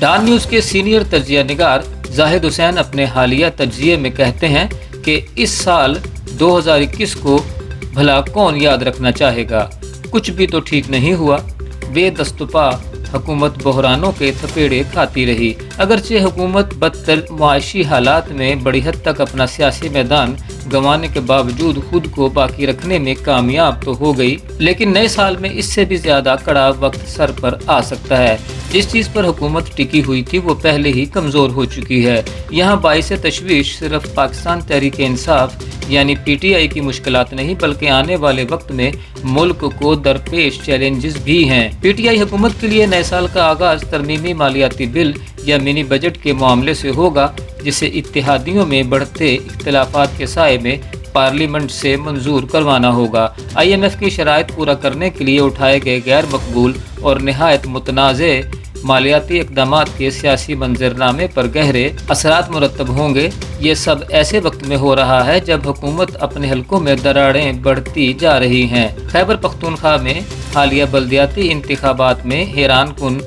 Dawn news کے senior تجزیہ نگار زاہد حسین اپنے حالیہ تجزیے میں کہتے ہیں کہ اس سال 2021 کو بھلا کون یاد رکھنا چاہے گا، کچھ بھی تو ٹھیک نہیں ہوا۔ بے دست و پا حکومت بحرانوں کے تھپیڑے کھاتی رہی، اگرچہ حکومت بدتر معاشی حالات میں بڑی حد تک اپنا سیاسی میدان گنوانے کے باوجود خود کو باقی رکھنے میں کامیاب تو ہو گئی، لیکن نئے سال میں اس سے بھی زیادہ کڑا وقت سر پر آ سکتا ہے۔ جس چیز پر حکومت ٹکی ہوئی تھی وہ پہلے ہی کمزور ہو چکی ہے۔ یہاں باعث تشویش صرف پاکستان تحریک انصاف یعنی پی ٹی آئی کی مشکلات نہیں بلکہ آنے والے وقت میں ملک کو درپیش چیلنجز بھی ہیں۔ پی ٹی آئی حکومت کے لیے نئے سال کا آغاز ترمیمی مالیاتی بل یا منی بجٹ کے معاملے سے ہوگا، جسے اتحادیوں میں بڑھتے اختلافات کے سائے میں پارلیمنٹ سے منظور کروانا ہوگا۔ آئی ایم ایف کی شرائط پورا کرنے کے لیے اٹھائے گئے غیر مقبول اور نہایت متنازع مالیاتی اقدامات کے سیاسی منظرنامے پر گہرے اثرات مرتب ہوں گے۔ یہ سب ایسے وقت میں ہو رہا ہے جب حکومت اپنے حلقوں میں دراڑیں بڑھتی جا رہی ہیں۔ خیبر پختونخوا میں حالیہ بلدیاتی انتخابات میں حیران کن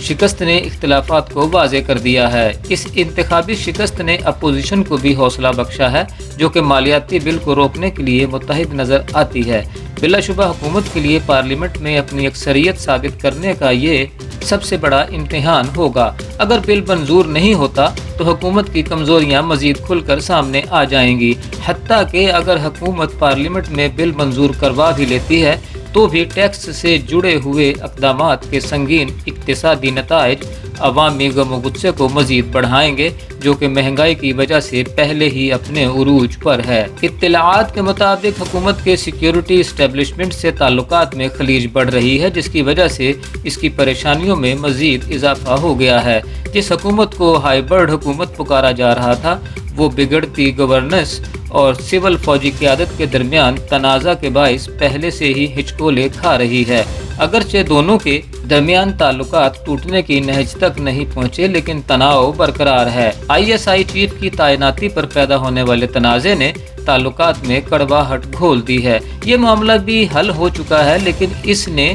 شکست نے اختلافات کو واضح کر دیا ہے۔ اس انتخابی شکست نے اپوزیشن کو بھی حوصلہ بخشا ہے، جو کہ مالیاتی بل کو روکنے کے لیے متحد نظر آتی ہے۔ بلا شبہ حکومت کے لیے پارلیمنٹ میں اپنی اکثریت ثابت کرنے کا یہ سب سے بڑا امتحان ہوگا۔ اگر بل منظور نہیں ہوتا تو حکومت کی کمزوریاں مزید کھل کر سامنے آ جائیں گی، حتیٰ کہ اگر حکومت پارلیمنٹ میں بل منظور کروا بھی لیتی ہے تو بھی ٹیکس سے جڑے ہوئے اقدامات کے سنگین اقتصادی نتائج عوامی غم و غصے کو مزید بڑھائیں گے، جو کہ مہنگائی کی وجہ سے پہلے ہی اپنے عروج پر ہے۔ اطلاعات کے مطابق حکومت کے سیکیورٹی اسٹیبلشمنٹ سے تعلقات میں خلیج بڑھ رہی ہے، جس کی وجہ سے اس کی پریشانیوں میں مزید اضافہ ہو گیا ہے۔ جس حکومت کو ہائیبرڈ حکومت پکارا جا رہا تھا وہ بگڑتی گورننس اور سول فوجی قیادت کے درمیان تنازع کے باعث پہلے سے ہی ہچکولے کھا رہی ہے۔ اگرچہ دونوں کے درمیان تعلقات ٹوٹنے کی نہج تک نہیں پہنچے، لیکن تناؤ برقرار ہے۔ آئی ایس آئی چیف کی تعیناتی پر پیدا ہونے والے تنازع نے تعلقات میں کڑواہٹ گھول دی ہے۔ یہ معاملہ بھی حل ہو چکا ہے، لیکن اس نے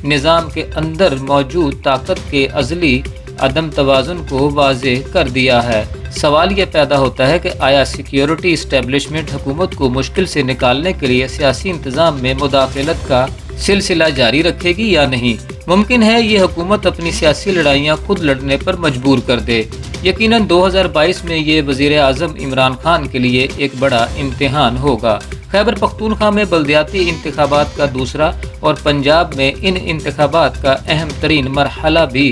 نظام کے اندر موجود طاقت کے ازلی عدم توازن کو واضح کر دیا ہے۔ سوال یہ پیدا ہوتا ہے کہ آیا سیکیورٹی اسٹیبلشمنٹ حکومت کو مشکل سے نکالنے کے لیے سیاسی انتظام میں مداخلت کا سلسلہ جاری رکھے گی یا نہیں؟ ممکن ہے یہ حکومت اپنی سیاسی لڑائیاں خود لڑنے پر مجبور کر دے۔ یقیناً 2022 میں یہ وزیر اعظم عمران خان کے لیے ایک بڑا امتحان ہوگا۔ خیبر پختونخوا میں بلدیاتی انتخابات کا دوسرا اور پنجاب میں ان انتخابات کا اہم ترین مرحلہ بھی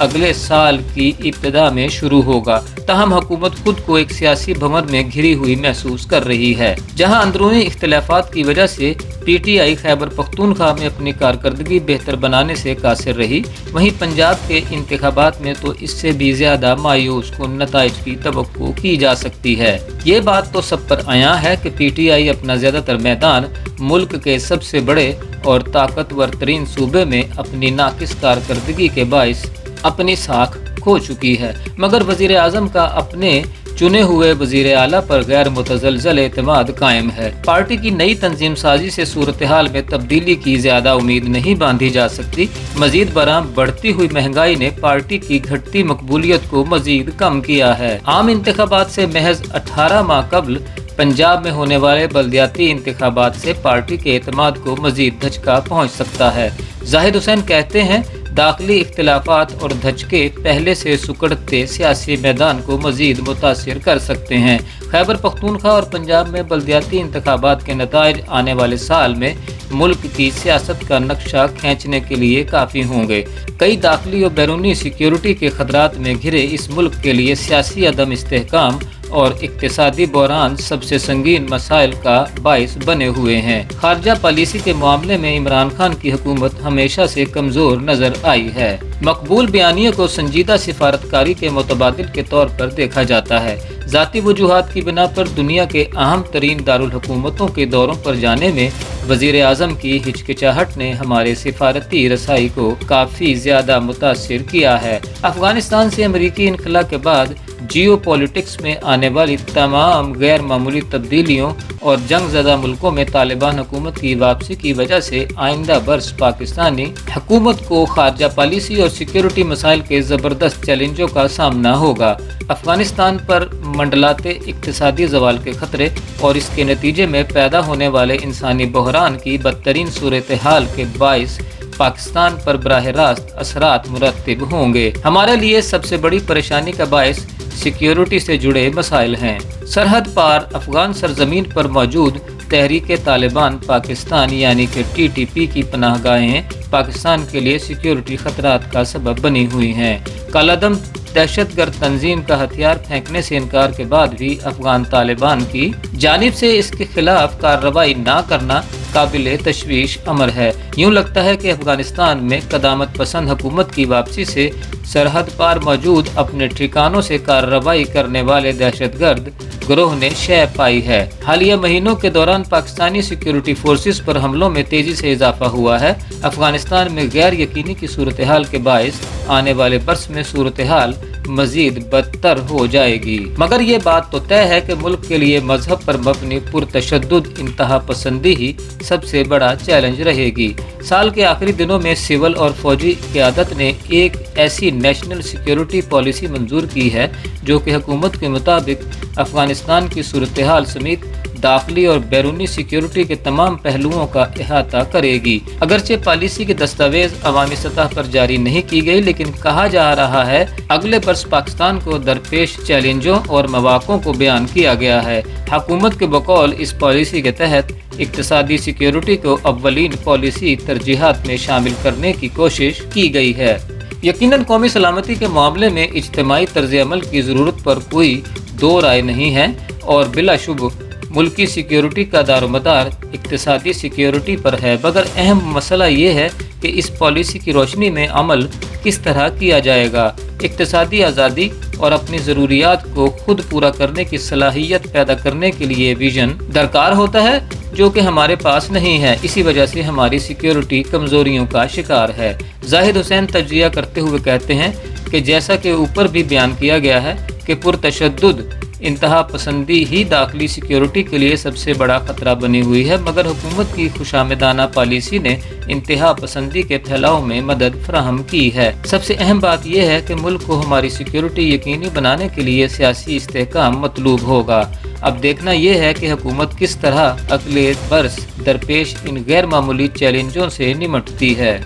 اگلے سال کی ابتدا میں شروع ہوگا۔ تاہم حکومت خود کو ایک سیاسی بھنور میں گھری ہوئی محسوس کر رہی ہے، جہاں اندرونی اختلافات کی وجہ سے P T I Khyber Pakhtunkhwa میں اپنی کارکردگی بہتر بنانے سے قاصر رہی، وہیں پنجاب کے انتخابات میں تو اس سے بھی زیادہ مایوس کن نتائج کی توقع کی جا سکتی ہے۔ یہ بات تو سب پر عیاں ہے کہ پی ٹی آئی اپنا زیادہ تر میدان ملک کے سب سے بڑے اور طاقتور ترین صوبے میں اپنی ناقص کارکردگی کے باعث اپنی ساکھ کھو چکی ہے، مگر وزیر اعظم کا اپنے چنے ہوئے وزیر اعلیٰ پر غیر متزلزل اعتماد قائم ہے۔ پارٹی کی نئی تنظیم سازی سے صورتحال میں تبدیلی کی زیادہ امید نہیں باندھی جا سکتی۔ مزید برآں بڑھتی ہوئی مہنگائی نے پارٹی کی گھٹتی مقبولیت کو مزید کم کیا ہے۔ عام انتخابات سے محض 18 ماہ قبل پنجاب میں ہونے والے بلدیاتی انتخابات سے پارٹی کے اعتماد کو مزید دھچکا پہنچ سکتا ہے۔ زاہد حسین کہتے ہیں، داخلی اختلافات اور دھچکے پہلے سے سکڑتے سیاسی میدان کو مزید متاثر کر سکتے ہیں۔ خیبر پختونخوا اور پنجاب میں بلدیاتی انتخابات کے نتائج آنے والے سال میں ملک کی سیاست کا نقشہ کھینچنے کے لیے کافی ہوں گے۔ کئی داخلی اور بیرونی سیکیورٹی کے خطرات میں گھرے اس ملک کے لیے سیاسی عدم استحکام اور اقتصادی بحران سب سے سنگین مسائل کا باعث بنے ہوئے ہیں۔ خارجہ پالیسی کے معاملے میں عمران خان کی حکومت ہمیشہ سے کمزور نظر آئی ہے۔ مقبول بیانیے کو سنجیدہ سفارتکاری کے متبادل کے طور پر دیکھا جاتا ہے، ذاتی وجوہات کی بنا پر دنیا کے اہم ترین دارالحکومتوں کے دوروں پر جانے میں وزیر اعظم کی ہچکچاہٹ نے ہمارے سفارتی رسائی کو کافی زیادہ متاثر کیا ہے۔ افغانستان سے امریکی انخلا کے بعد جیو پولیٹکس میں آنے والی تمام غیر معمولی تبدیلیوں اور جنگ زدہ ملکوں میں طالبان حکومت کی واپسی کی وجہ سے آئندہ برس پاکستانی حکومت کو خارجہ پالیسی اور سیکیورٹی مسائل کے زبردست چیلنجوں کا سامنا ہوگا۔ افغانستان پر منڈلاتے اقتصادی زوال کے خطرے اور اس کے نتیجے میں پیدا ہونے والے انسانی بحران کی بدترین صورتحال کے باعث پاکستان پر براہ راست اثرات مرتب ہوں گے۔ ہمارے لیے سب سے بڑی پریشانی کا باعث سیکیورٹی سے جڑے مسائل ہیں۔ سرحد پار افغان سرزمین پر موجود تحریک طالبان پاکستان یعنی کہ TTP کی پناہ گاہیں پاکستان کے لیے سیکیورٹی خطرات کا سبب بنی ہوئی ہیں۔ کالعدم دہشت گرد تنظیم کا ہتھیار پھینکنے سے انکار کے بعد بھی افغان طالبان کی جانب سے اس کے خلاف کارروائی نہ کرنا قابل تشویش امر ہے۔ یوں لگتا ہے کہ افغانستان میں قدامت پسند حکومت کی واپسی سے سرحد پار موجود اپنے ٹھکانوں سے کارروائی کرنے والے دہشت گرد گروہ نے شہ پائی ہے۔ حالیہ مہینوں کے دوران پاکستانی سیکیورٹی فورسز پر حملوں میں تیزی سے اضافہ ہوا ہے۔ افغانستان میں غیر یقینی کی صورتحال کے باعث آنے والے برس میں صورتحال مزید بدتر ہو جائے گی، مگر یہ بات تو طے ہے کہ ملک کے لیے مذہب پر مبنی پرتشدد انتہا پسندی ہی سب سے بڑا چیلنج رہے گی۔ سال کے آخری دنوں میں سول اور فوجی قیادت نے ایک ایسی نیشنل سیکیورٹی پالیسی منظور کی ہے جو کہ حکومت کے مطابق افغانستان کی صورتحال سمیت داخلی اور بیرونی سیکیورٹی کے تمام پہلوؤں کا احاطہ کرے گی۔ اگرچہ پالیسی کے دستاویز عوامی سطح پر جاری نہیں کی گئی، لیکن کہا جا رہا ہے اگلے برس پاکستان کو درپیش چیلنجوں اور مواقعوں کو بیان کیا گیا ہے۔ حکومت کے بقول اس پالیسی کے تحت اقتصادی سیکیورٹی کو اولین پالیسی ترجیحات میں شامل کرنے کی کوشش کی گئی ہے۔ یقیناً قومی سلامتی کے معاملے میں اجتماعی طرز عمل کی ضرورت پر کوئی دو رائے نہیں ہے اور بلا شبہ ملکی سیکیورٹی کا دار و مدار اقتصادی سیکیورٹی پر ہے، مگر اہم مسئلہ یہ ہے کہ اس پالیسی کی روشنی میں عمل کس طرح کیا جائے گا۔ اقتصادی آزادی اور اپنی ضروریات کو خود پورا کرنے کی صلاحیت پیدا کرنے کے لیے ویژن درکار ہوتا ہے جو کہ ہمارے پاس نہیں ہے۔ اسی وجہ سے ہماری سیکیورٹی کمزوریوں کا شکار ہے۔ زاہد حسین تجزیہ کرتے ہوئے کہتے ہیں کہ جیسا کہ اوپر بھی بیان کیا گیا ہے کہ پرتشدد انتہا پسندی ہی داخلی سیکیورٹی کے لیے سب سے بڑا خطرہ بنی ہوئی ہے، مگر حکومت کی خوشامدانہ پالیسی نے انتہا پسندی کے پھیلاؤ میں مدد فراہم کی ہے۔ سب سے اہم بات یہ ہے کہ ملک کو ہماری سیکیورٹی یقینی بنانے کے لیے سیاسی استحکام مطلوب ہوگا۔ اب دیکھنا یہ ہے کہ حکومت کس طرح اگلے برس درپیش ان غیر معمولی چیلنجوں سے نمٹتی ہے۔